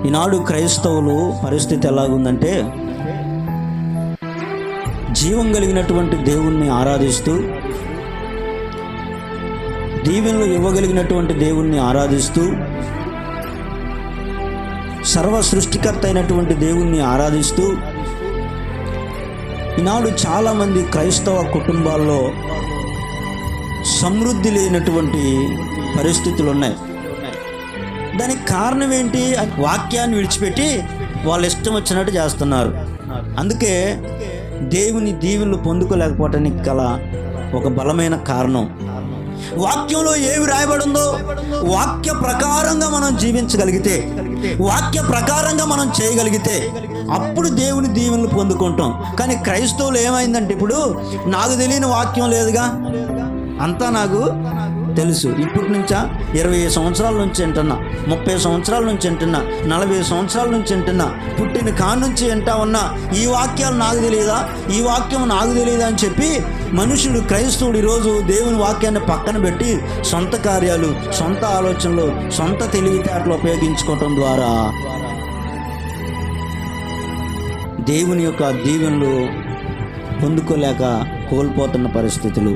ఈనాడు క్రైస్తవులు పరిస్థితి ఎలాగుందంటే, జీవం కలిగినటువంటి దేవుణ్ణి ఆరాధిస్తూ, దీవెనలు ఇవ్వగలిగినటువంటి దేవుణ్ణి ఆరాధిస్తూ, సర్వ సృష్టికర్త అయినటువంటి దేవుణ్ణి ఆరాధిస్తూ, ఈనాడు చాలామంది క్రైస్తవ కుటుంబాల్లో సమృద్ధి లేనటువంటి పరిస్థితులు ఉన్నాయి. దానికి కారణం ఏంటి? వాక్యాన్ని విడిచిపెట్టి వాళ్ళు ఇష్టం వచ్చినట్టు చేస్తున్నారు. అందుకే దేవుని దీవెనలు పొందుకోలేకపోవటానికి గల ఒక బలమైన కారణం, వాక్యంలో ఏమి రాయబడిందో వాక్య ప్రకారంగా మనం జీవించగలిగితే, వాక్య ప్రకారంగా మనం చేయగలిగితే అప్పుడు దేవుని దీవెనలు పొందుకుంటాం. కానీ క్రైస్తవులు ఏమైందంటే, ఇప్పుడు నాకు తెలియని వాక్యం లేదుగా, అంతా నాకు తెలుసు. ఇప్పటి నుంచా 20 సంవత్సరాల నుంచి వింటున్నా, 30 సంవత్సరాల నుంచి వింటున్నా, 40 సంవత్సరాల నుంచి వింటున్నా, పుట్టిన కాడ నుంచి వింటా ఉన్నా, ఈ వాక్యాలు నాకు తెలియదా, ఈ వాక్యం నాకు తెలియదా అని చెప్పి మనుషుడు, క్రైస్తవుడు ఈరోజు దేవుని వాక్యాన్ని పక్కన పెట్టి సొంత కార్యాలు, సొంత ఆలోచనలు, సొంత తెలివితేటలు ఉపయోగించుకోవటం ద్వారా దేవుని యొక్క దీవెనలు పొందుకోలేక కోల్పోతున్న పరిస్థితులు.